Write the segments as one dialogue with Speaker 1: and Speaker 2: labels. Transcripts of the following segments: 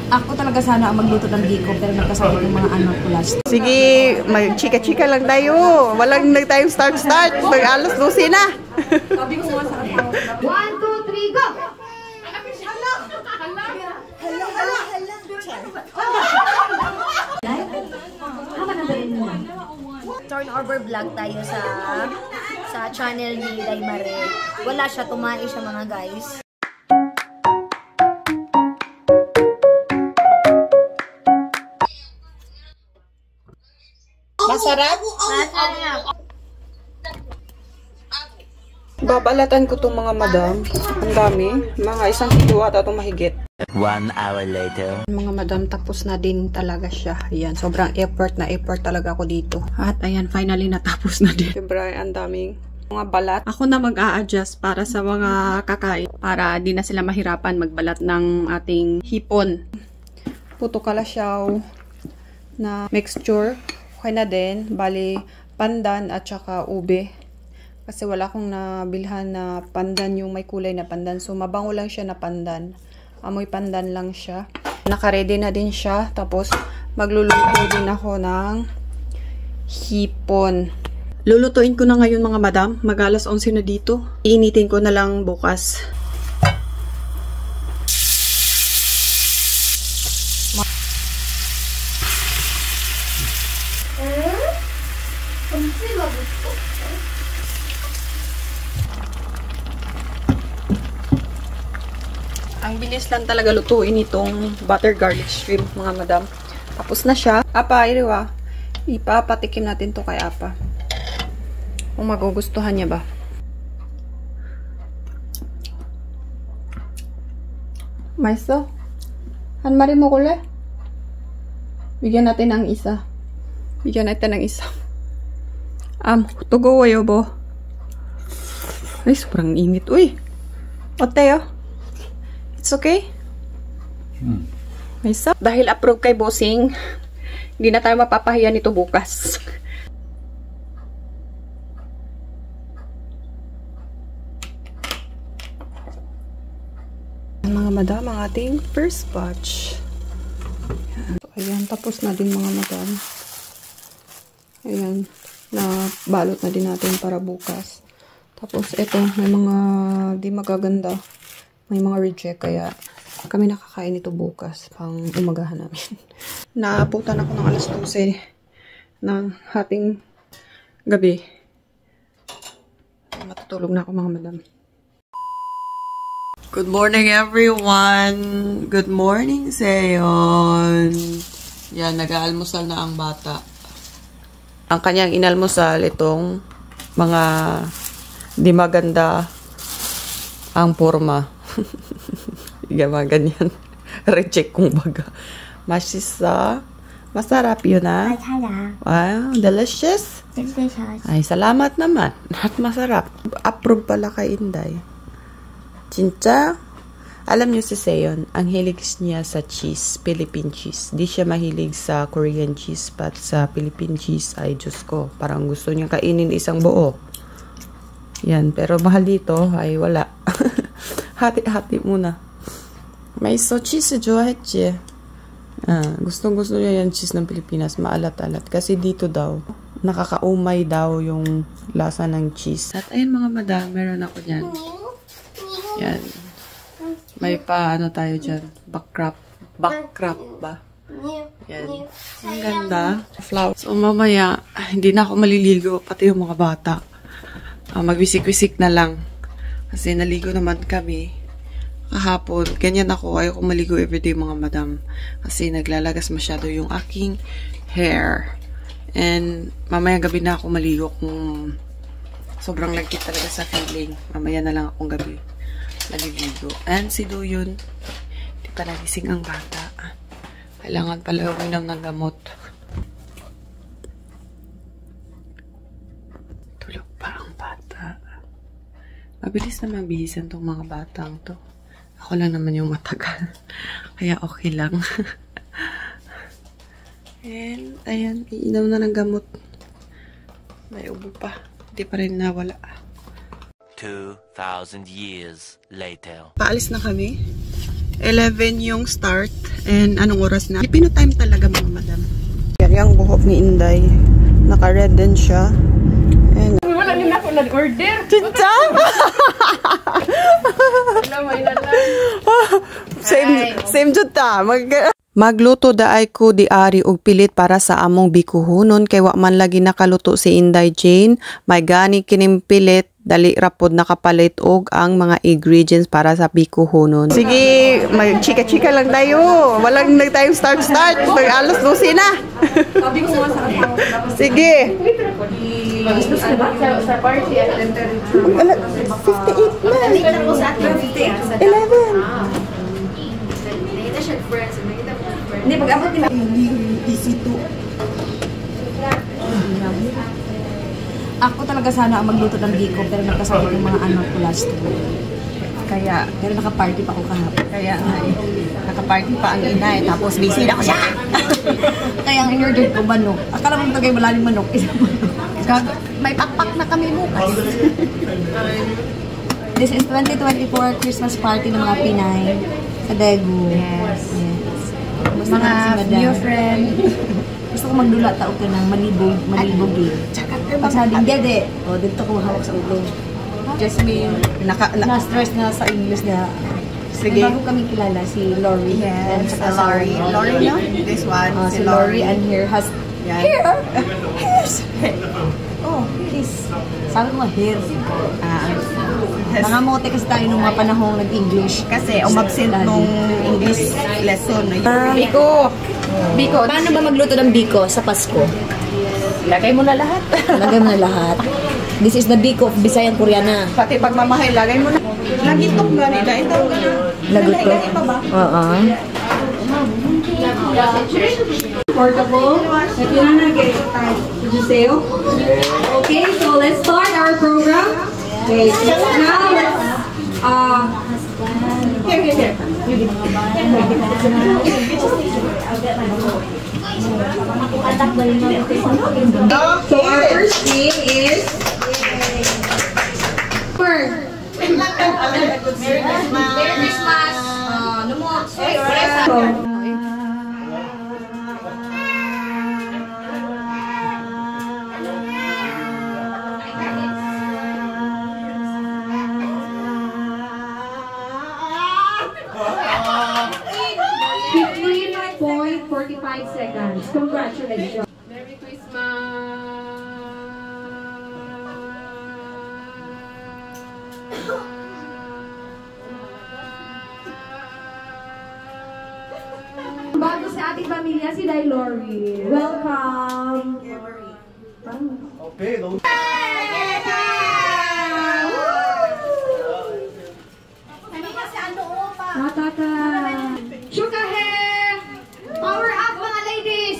Speaker 1: Ako talaga sana ang magluto ng biko, pero nagkasakit yung mga anak ko last.
Speaker 2: Sige, mag-chika-chika lang tayo. Walang tayong start-start. Mag-alas 12 na.
Speaker 1: Sabi ko nga sa akin.
Speaker 3: 1, 2, 3, go! Turnover vlog tayo sa channel ni Daimare. Wala siya, tumai siya mga guys.
Speaker 2: Masarap?
Speaker 3: Masarap.
Speaker 2: Babalatan ko itong mga madam. Ang dami. Mga 1 kilo at itong mahigit.
Speaker 4: 1 hour later.
Speaker 2: Mga madam, tapos na din talaga siya. Ayan, sobrang effort talaga ako dito. At ayan, finally natapos na din. Siyempre, ang daming mga balat. Ako na mag-a-adjust para sa mga kakain. Para di na sila mahirapan magbalat ng ating hipon. Puto kalasyaw na mixture. Okay na din. Bali, pandan at saka ube. Kasi wala akong nabilhan na pandan, yung may kulay na pandan. So, mabango lang siya na pandan. Amoy pandan lang siya. Naka-ready na din siya. Tapos, magluluto din ako ng hipon. Lulutuin ko na ngayon mga madam. Mag-alas 11 na dito. Iinitin ko na lang bukas. Ang bilis lang talaga lutuin itong butter garlic shrimp, mga madam. Tapos na siya. Apa, iriwa. Ipapatikim natin to kay Apa. Kung magugustuhan niya ba. Maiso? Hanmari mo kule? Bigyan natin ng isa. Bigyan natin ng isa. Tugo wayo bo. Ay, sobrang init. Uy! Ote, It's okay? Maiso? Dahil approve kay bossing, hindi na tayo mapapahiya nito bukas. Mga madam, ang ating first batch. Ayan, tapos na din mga madam. Ayan, na balot na din natin para bukas. Tapos ito, may mga di magaganda. May mga reject, kaya kami nakakain ito bukas pang umagahan namin. Naabutan ako ng alas 12 ng hating gabi. Matutulog na ako mga madam. Good morning everyone! Good morning Seyon! Yan, nag-aalmusal na ang bata. Ang kanyang inalmusal, itong mga di maganda ang forma. Mga ganyan. Reject kung baga. Masisa. Masarap yun ah.
Speaker 3: Masarap.
Speaker 2: Wow, delicious.
Speaker 3: Delicious.
Speaker 2: Ay, salamat naman. At masarap. Approve pala kay Inday. Cinta, alam niyo si Seyon, ang hilig niya sa cheese, Philippine cheese. Di siya mahilig sa Korean cheese, but sa Philippine cheese, ay Diyos ko, parang gusto niya kainin isang buo. Yan, pero mahal dito, ay wala. Hati-hati muna. May so cheese 좋아했지. Gustong-gusto niya yung cheese ng Pilipinas, maalat-alat. Kasi dito daw, nakakaumay daw yung lasa ng cheese. At ayun mga madam, meron ako dyan. Yan. May ano tayo dyan. Backcrap ba? Yan. Ang ganda. Flower. So mamaya, hindi na ako maliligo. Pati yung mga bata. Magwisik-wisik na lang. Kasi naligo naman kami. Kahapon, ganyan ako. Ayoko maligo everyday mga madam. Kasi naglalagas masyado yung aking hair. And mamaya gabi na ako maligo kung sobrang lagkit talaga sa feeling. Mamaya na lang akong gabi naliligo. And si Doyon, hindi pa nagising ang bata. Kailangan pala uminom ng gamot. Tulog pa ang bata. Mabilis na mabihisan tong mga batang to. Ako lang naman yung matagal. Kaya okay lang. And, ayan, iinom na ng gamot. May ubo pa. Hindi pa rin nawala.
Speaker 4: 2,000 years later.
Speaker 2: Paalis na kami. 11 yung start. And anong oras na? Filipino time talaga mga madam. Yan yung buhok ni Inday. Naka-red din siya. And
Speaker 5: Wala din ako nag-order.
Speaker 2: Chincha! Same jud ta. Magluto da ay ko di ari og pilit para sa among bikuhonon kay wa man lagi nakaluto si Inday Jane. May gani kining pilit dali rapod nakapalit og ang mga ingredients para sa bikuhonon. Sige, mag-chika-chika lang tayo. Walang nagtayong start. Mag-alos 12 na. Sige.
Speaker 5: Sa party at 10:30.
Speaker 2: Wala, 58 na. 11.
Speaker 1: Hindi, pag-abot nila.
Speaker 2: Easy to.
Speaker 1: Ako talaga sana ang magluto ng biko pero nagkasakit yung mga anak ko last week.
Speaker 2: Kaya,
Speaker 1: Pero naka-party pa ako kahapon.
Speaker 2: kaya nga eh. Nakaparty pa ang inay. Tapos busy na ko siya.
Speaker 1: Kaya ang in-order ko manok. Akala mo tagay malalim manok. Isang manok.
Speaker 2: May pakpak na kami bukas.
Speaker 1: This is 2024 Christmas party ng mga Pinay sa Daegu.
Speaker 2: Yes.
Speaker 1: Gusto
Speaker 2: Mga
Speaker 1: natin si Madam.
Speaker 2: new friend.
Speaker 1: Gusto ko magdula tao ka ng malibog eh. Pag sabing dede, o dito ko hawak sa ulo.
Speaker 2: Jasmine.
Speaker 1: Na-stress na sa English na.
Speaker 2: Sige.
Speaker 1: May bago kami kilala, si Lori.
Speaker 2: Yes,
Speaker 1: And saka
Speaker 2: Lori. Lori, no? This one,
Speaker 1: Si Lori and here has
Speaker 2: Yan.
Speaker 1: hair. Oh, please. Sabi ko hair. Nangamote kasi tayo nung mga panahong nag-English.
Speaker 2: Kasi umabsent nung English lesson.
Speaker 1: Biko. Paano ba magluto ng biko sa Pasko?
Speaker 5: Lagay mo na lahat.
Speaker 1: Lagay mo na lahat. This is the biko of Bisayang Koreana.
Speaker 2: Pati pagmamahal, lagay mo na. Lagitok nga nila. Ito nga.
Speaker 1: Lagot ko?
Speaker 2: Lagay pa ba?
Speaker 1: Oo.
Speaker 6: Portable. Okay, so let's start our program. Okay, now let's here. So our first thing is first.
Speaker 3: Merry Christmas!
Speaker 6: Seconds. Congratulations.
Speaker 5: Merry Christmas.
Speaker 6: Bago sa ating pamilya, si Day Lori. Welcome.
Speaker 7: Okay, those.
Speaker 6: Matata.
Speaker 3: Sugar hair! Power up mga ladies!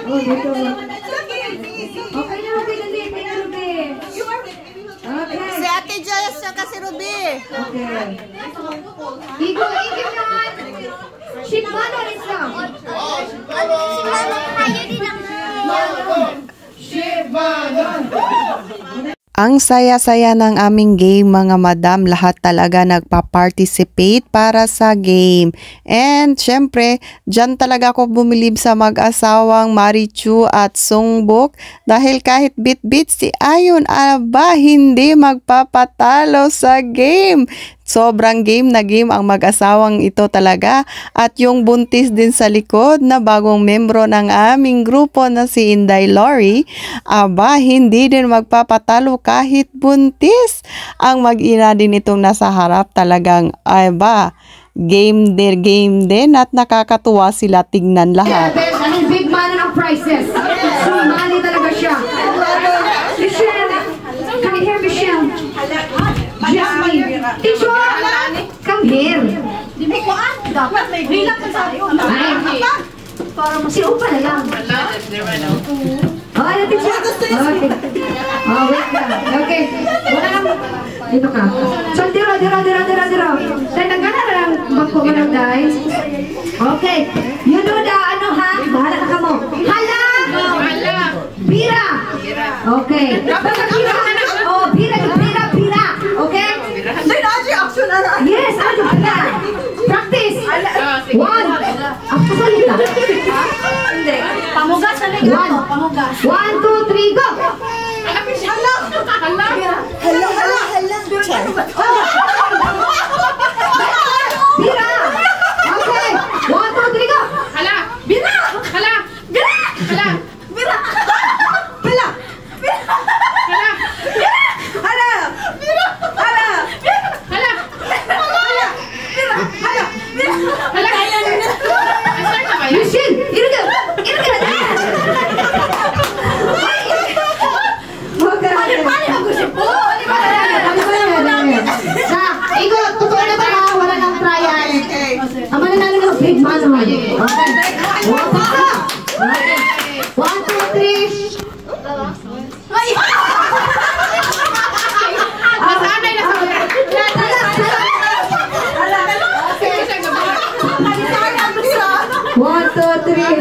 Speaker 6: Oh, dito. Okay na, Ruby. Dali. Thank you, Ruby. Okay.
Speaker 2: Si Ate Joyce siya kasi Ruby.
Speaker 6: Okay.
Speaker 3: Igo naman! Shikmano rin siya!
Speaker 2: Ang saya-saya ng aming game mga madam, lahat talaga nagpa-participate para sa game. And syempre, dyan talaga ako bumilib sa mag-asawang Marichu at Sungbok dahil kahit bit-bit si Ayon, aba, hindi magpapatalo sa game. Sobrang game na game ang mag-asawang ito talaga at yung buntis din sa likod na bagong membro ng aming grupo na si Inday Lori, aba hindi din magpapatalo kahit buntis. Ang mag-ina din itong nasa harap talagang aba game din at nakakatuwa sila tignan lahat.
Speaker 6: Anong big man ng prices? Sumali talaga siya. Michelle! Come here, Michelle. Jasmine! Teacher! Come here.
Speaker 3: Dapat may bilang ka sa iyo.
Speaker 6: Si Upa na lang. Oh, ano, teacher? Okay. Oh, wait lang. Okay. Wala lang. Dito ka. So, diro. Dahil nagana na lang bako mo lang, guys. Okay. You do the ano, ha? Bahala ka mo. Hala! Bira! Okay. Bira! Oh, bira. Okay?
Speaker 1: Pamugas.
Speaker 6: 1, 2, 3, go! Bira! Okay! 1, 2, 3, go!
Speaker 5: Hala! Bira! Hala! Bira! Hala!
Speaker 1: Bira! Hala! Bira!
Speaker 5: Hala!
Speaker 1: Hala! Bira! Hala!
Speaker 5: Hala!
Speaker 1: Bira! Hala! Bira!
Speaker 5: Hala! Start na ba yan?
Speaker 6: Michelle! Iruga! Iruga!
Speaker 1: Pali ako si Po!
Speaker 6: Sa, ikaw, totoo na ba na wala kang trial? Ang mananalo ng big man naman. Okay. 1, 2, 3.
Speaker 1: Ay!
Speaker 5: Nasanay na sa mga.
Speaker 1: Hala!
Speaker 5: Sige siya gabi.
Speaker 6: 1, 2, 3.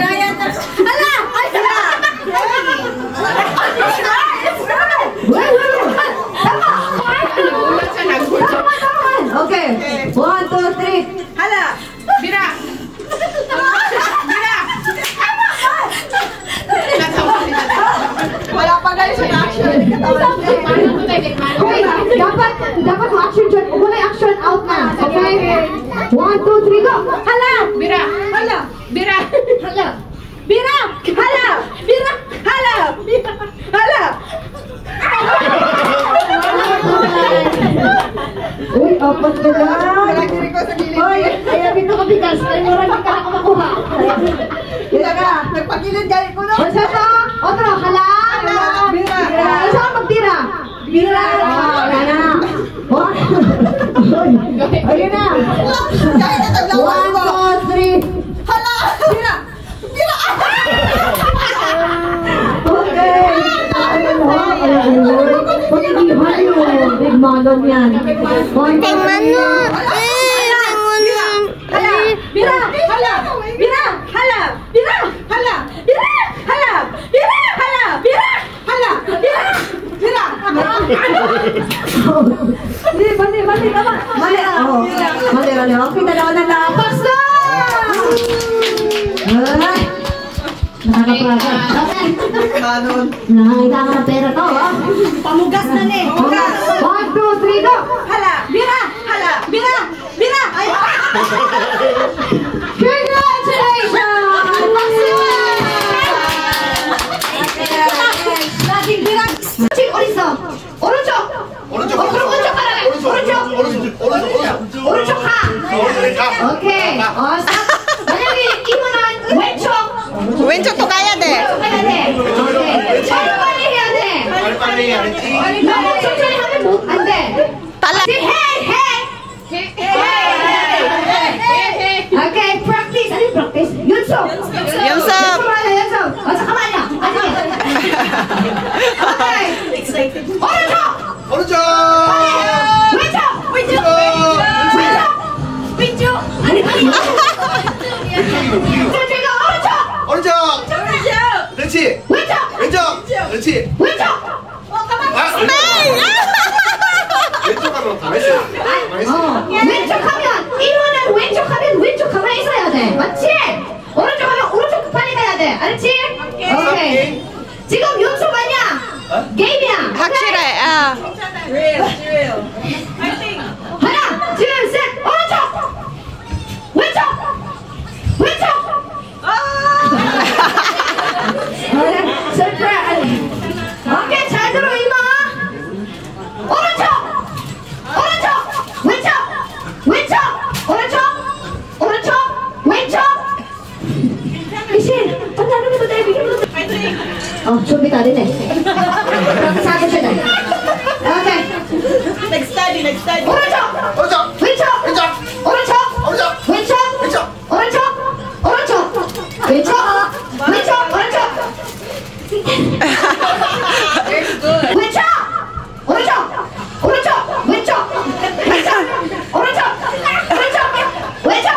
Speaker 1: Hala! Ay! Hala!
Speaker 5: Nagulat siya, nagulat.
Speaker 6: Okay. 1, 2, 3.
Speaker 1: Hala!
Speaker 5: Bira! Bira! Natawa sila.
Speaker 1: Wala pa guys sa action.
Speaker 6: Okay, dapat ma-action shot. Muna action out na. Okay? 1, 2, 3, go!
Speaker 1: Hala!
Speaker 5: Bira!
Speaker 1: Hala!
Speaker 5: Bira!
Speaker 6: Hala!
Speaker 1: Bira! Hala! Bira! Hala! Hala!
Speaker 6: Uy, apat na lang. Uy, kaya dito ka bigas. Kaya mura di ka na kumakuha.
Speaker 1: Kaya ka! Nagpagilid gaya ko no!
Speaker 6: Basta to, otro, hala!
Speaker 1: Bira!
Speaker 6: Basta ka magtira.
Speaker 1: Bira!
Speaker 6: Wala na. Ayun na.
Speaker 1: Kaya na taglawas mo!
Speaker 6: 1, 2, 3.
Speaker 1: Hala! Bira! Bira!
Speaker 6: Okay. Pag-igihan yun. Big Manon yan. Big Manon.
Speaker 1: Hala! Bira! Hala! Bira! Hala! Bira! Hala! Bira! Hala! Bira! Hala! Bira! Hala! Bira! Bira!
Speaker 6: Mali, tama. Mali, mali. Okay, dalawa na lang. Basta! Ay! Nakakapraga. Okay. Nakakita ka ng pera to, ha?
Speaker 1: Pamugas na ni!
Speaker 6: 1, 2, 3, go!
Speaker 1: Hala! Bira! Hala! Bira! Bira! Ay! Laging bira!
Speaker 6: 지금 어디 있어? 오른쪽! 오른쪽 가라! 오른쪽 가! 오케이. 만약에 이분은 왼쪽!
Speaker 2: 왼쪽 또 가야 돼.
Speaker 6: 가야 돼. 오케이. 빨리 해야 돼.
Speaker 7: 빨리 해야지.
Speaker 6: 너무 천천히 하면 안 돼.
Speaker 2: 달라.
Speaker 6: 오케이, practice. 아니, practice. 연습.
Speaker 2: 연습.
Speaker 6: 연습. 잠깐만요. 오케이. 오른쪽!
Speaker 7: 오른쪽.
Speaker 6: 왼쪽!
Speaker 1: 왼쪽! 왼쪽!
Speaker 6: 아니,
Speaker 7: 왼쪽이면 우리가.
Speaker 6: 제가 오른쪽!
Speaker 7: 오른쪽. 그렇지.
Speaker 6: 왼쪽!
Speaker 7: 왼쪽. 그렇지.
Speaker 6: 왼쪽!
Speaker 7: 아, 왼쪽 가면 당했어.
Speaker 6: 왼쪽 하면 이분은 왼쪽 하면 왼쪽 가만히 있어야 돼. 맞지? 오른쪽 하면 오른쪽 빨리 가야 돼. 알았지? 오케이. 지금 연습 아니야. 게임이야.
Speaker 2: 확실해. 아.
Speaker 6: 하나, 둘, 셋. 오른쪽. 왼쪽. 왼쪽. 설프라이즈. 오케이, 잘 들어 이마. 오른쪽. 오른쪽. 왼쪽. 왼쪽. 오른쪽. 오른쪽. 왼쪽. 미신. 한다는 것도 돼. 미신도 돼. 준비 다 됐네. 그럼 사주셔야 돼. 오케이.
Speaker 1: Next study!
Speaker 6: 오른쪽.
Speaker 7: 오른쪽.
Speaker 6: 왼쪽.
Speaker 7: 왼쪽.
Speaker 6: 오른쪽.
Speaker 7: 오른쪽.
Speaker 6: 왼쪽.
Speaker 7: 왼쪽.
Speaker 6: 오른쪽. 오른쪽. 왼쪽. 왼쪽. 오른쪽. 왼쪽. 오른쪽. 오른쪽. 왼쪽. 왼쪽. 오른쪽. 오른쪽. 왼쪽.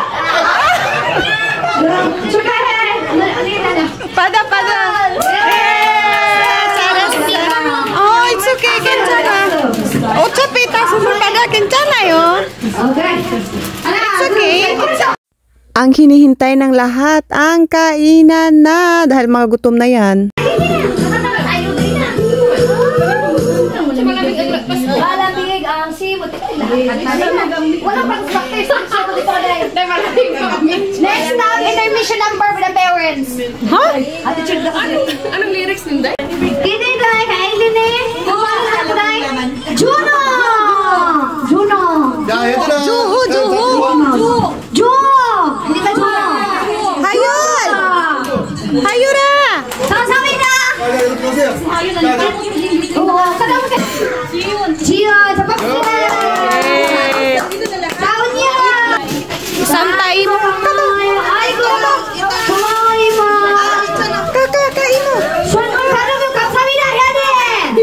Speaker 6: 그럼 축하해. 안녕히 다녀.
Speaker 2: Pada. It's okay. 괜찮아. 어차피 다 수술받아 괜찮아요.
Speaker 6: 오케이. 하나, 둘, 셋. 오른쪽.
Speaker 2: Ang hinihintay ng lahat, ang kainan na. Dahil mga gutom na yan.
Speaker 3: Wala pang practice.
Speaker 5: Dahil maraming gamit.
Speaker 3: Next now, intermission number with the parents. Attitude na kasi.
Speaker 5: Anong lyrics nun, Day?
Speaker 3: Kini dai kainin ni. Juno. Juno.
Speaker 7: 자, 얘들아.
Speaker 2: Juho, Juho.
Speaker 3: Juno. Hindi ka Juno.
Speaker 2: Hayun! Hayura!
Speaker 3: 감사합니다.
Speaker 7: 빨리 이렇게 오세요.
Speaker 3: 지연, 잡았습니다. 다운이야.
Speaker 2: Santai mo.
Speaker 3: 아이고, 고마워 이모.
Speaker 2: Kakakain mo.
Speaker 3: 여러분 감사합니다 해야 돼.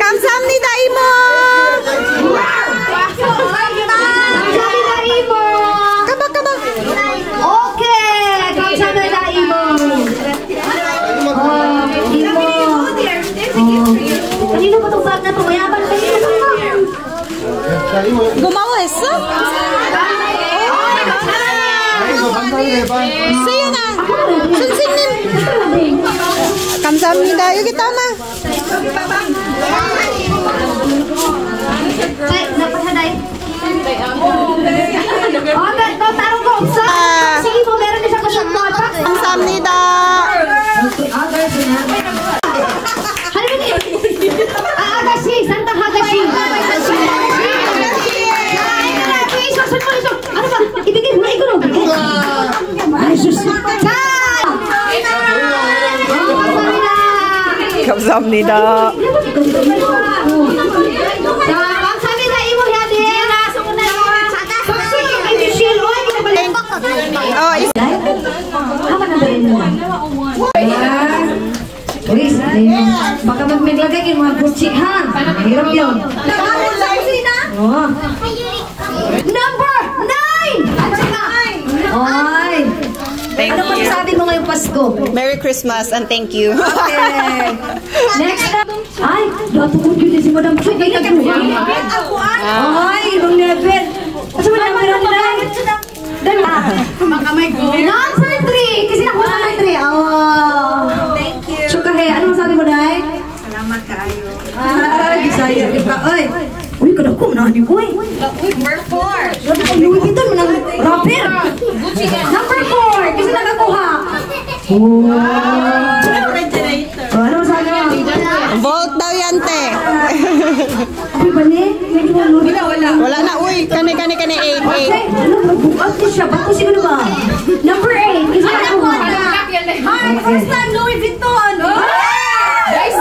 Speaker 2: Kamsahamnida, imo.
Speaker 3: 감사합니다 이모.
Speaker 2: Kaba.
Speaker 3: 오케이, 감사합니다 이모. 이모. kanino ba itong bag na ito? Mayaman kanino ba ito?
Speaker 7: 자, 이모.
Speaker 2: Gumawa 했어?
Speaker 7: 이거 감사하게 해봐.
Speaker 2: Sa'yo na. Sunsignin. Kamsahamnida. Yuki, tama.
Speaker 3: Ay, napasaday. Tarong ko. Sige mo, meron din siya kasang mga pack.
Speaker 2: Kamsahamnida.
Speaker 3: Hagashi, Santa Hagashi. Ano ba? Ibigay mo na ikaw. Ay, sus.
Speaker 2: Kamsahamnida.
Speaker 3: 감사합니다 이모 해야 돼.
Speaker 2: Oh,
Speaker 3: Haman na rin mo. Uy, baka maglagay yung mga kutsik ha. Hirap yun. Oh. Number 9! At saka, oy. Ano pa sabi mo ngayong Pasko?
Speaker 2: Merry Christmas and thank you.
Speaker 3: Okay. Next up. Ay, dato ko yun si Madam Chuy. Ay, nagbuha. Ay, ibang level. Kasi wala meron nila. Dala.
Speaker 5: Makamay ko.
Speaker 3: Number 3. Kasi nakuha number 3. Oh. Thank you. Chukahe, ano masabi mo, Day?
Speaker 1: Salamat kayo.
Speaker 3: Ay, Bisaya. Ay. Uy, kadako na ni boy.
Speaker 1: Number 4.
Speaker 3: Ano ka Louis Vuitton mo ng rapper? Number 4. Kasi nakakuha. Oh. Ano masabi mo?
Speaker 2: Volt daw yan, te.
Speaker 3: Uy, bali? Medyo wala.
Speaker 2: Wala na, uy. Kani, 8.
Speaker 3: Okay, ano, magbukas ko siya. Ba't ko siguro ba? Number 8. Kasi nakakuha.
Speaker 1: Hi, first time Louis Vuitton.
Speaker 5: Guys,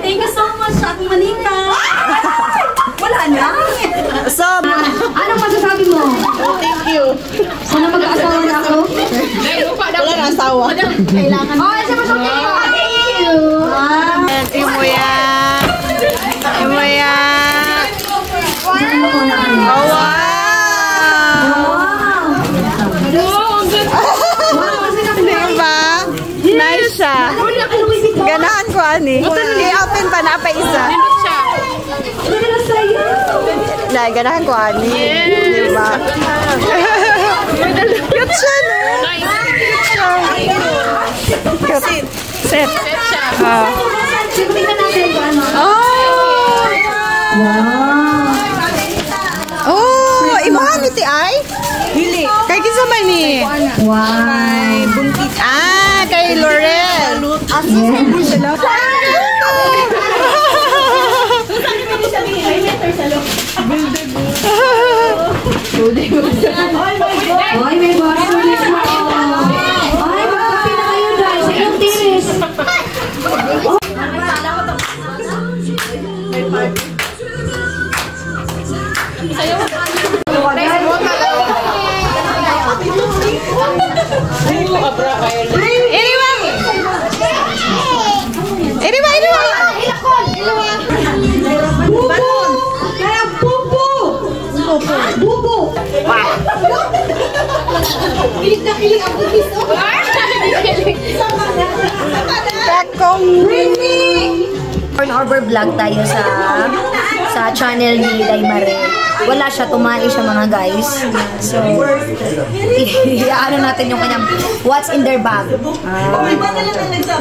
Speaker 1: Thank you so much, Ate Manika. Wala na.
Speaker 2: So,
Speaker 3: Anong masasabi mo?
Speaker 2: thank you.
Speaker 3: Sana mag-aasawa na ako?
Speaker 2: Wala na asawa.
Speaker 1: Kailangan.
Speaker 3: Oh, isa pa sa thank you.
Speaker 2: Imuya. Oh, wow. Diba? Nice siya. Ganahan ko, ani. I-open pa na pa isa. Ganahan ko, ani. Diba? Cute siya, no? Cute. Set. Oh, imahan ni ti ay? Dili. Kay kinsa man ni? Kay buntit. Kay Laurel.
Speaker 3: Ay, may boss ulit mo. Ay, magkapi na kayo dahil sa iyong tiris.
Speaker 2: Kakong
Speaker 3: Turn over vlog tayo sa sa channel ni Daimare. Wala siya, tumae siya mga guys. So, ano natin yung kanyang what's in their bag.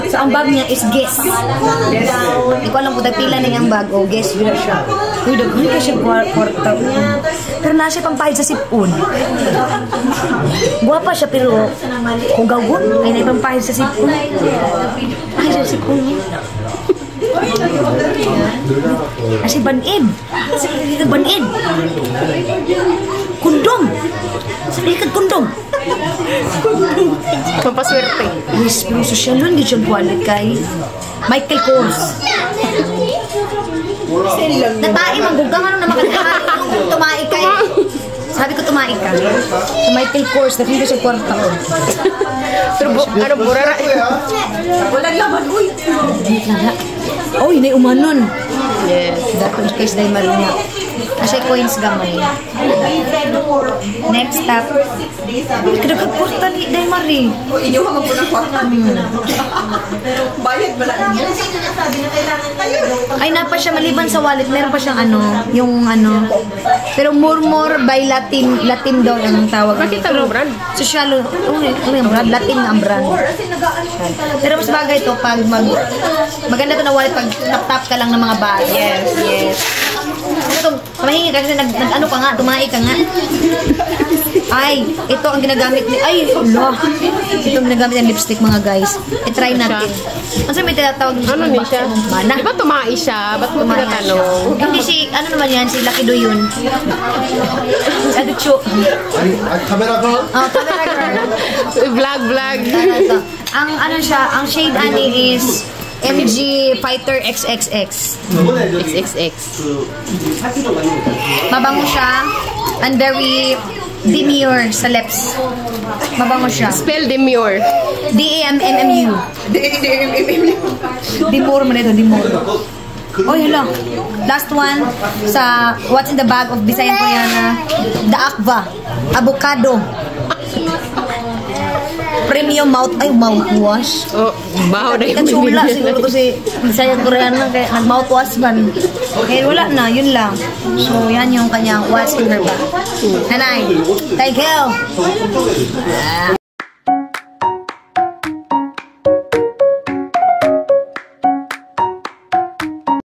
Speaker 3: So, ang bag niya is guess. Hindi ko alam kung pila na yung bag. O, guess yun siya. Uy, daghan ka siya kwarta. Pero na siya pampahid sa sipon. Guwapa siya pero kung gawon, ay naipampahid sa sipon. Ay, sa sipon niya. Kasi banid. Sa ikad banid. Kundom. Sa ikad kundom.
Speaker 5: Papaswerte.
Speaker 3: Yes, pero social nun, di siya buwalit kay Michael Kors. Natai, magbugang ano na makatahan. Tumaik kay. Sabi ko tumaik ka. So Michael Kors, natin ko sa kwarta ko.
Speaker 5: Pero ano, burara.
Speaker 1: Walang laman, uy.
Speaker 3: Oh, yun ay umanon.
Speaker 5: Yes.
Speaker 3: Dato case dahil marinya. Kasi coins gamay. Next stop. Kada kagporta ni dahil mari.
Speaker 1: O, inyo ka magpunang kwarta. Bayad ba lang niya?
Speaker 3: Ay, napa siya maliban sa wallet. Meron pa siyang ano, yung ano. Pero more by Latin daw yung tawag.
Speaker 5: Bakit ang brand?
Speaker 3: Social, ano yung brand? Latin ang brand. Pero mas bagay ito pag maganda to na wallet pag tap-tap ka lang ng mga bag.
Speaker 5: Yes, yes.
Speaker 3: Ano mahingi ka kasi nag-ano ka nga, tumai ka nga. Ay, ito ang ginagamit ni, ay, lo. Ito ang ginagamit ng lipstick mga guys. I-try natin. Ano may tinatawag
Speaker 5: Ano ni siya?
Speaker 3: Mana?
Speaker 5: Di ba tumae siya? Ba't mo tinatanong?
Speaker 3: Hindi si, ano naman yan, si Lucky Do yun. Si Aducho.
Speaker 7: 카메라 가.
Speaker 3: Oh, camera girl.
Speaker 5: Vlog.
Speaker 3: Ito. Ang ano siya, ang shade ani is MG Fighter XXX.
Speaker 5: XXX.
Speaker 3: Mabango siya and very demure sa lips. Mabango siya.
Speaker 5: Spell demure.
Speaker 3: D-A-M-M-M-U. Demure man ito, demure. Oh, yun lang. Last one sa what's in the bag of Bisayan Koreana. The Akva. Avocado. Premium mouthwash.
Speaker 5: Oh, baho na yung
Speaker 3: Kachula siguro to si Bisayan Koreana kaya nag-mouthwash man. Eh, wala na, yun lang. So, yan yung kanyang what's in her bag. Nanay, thank you.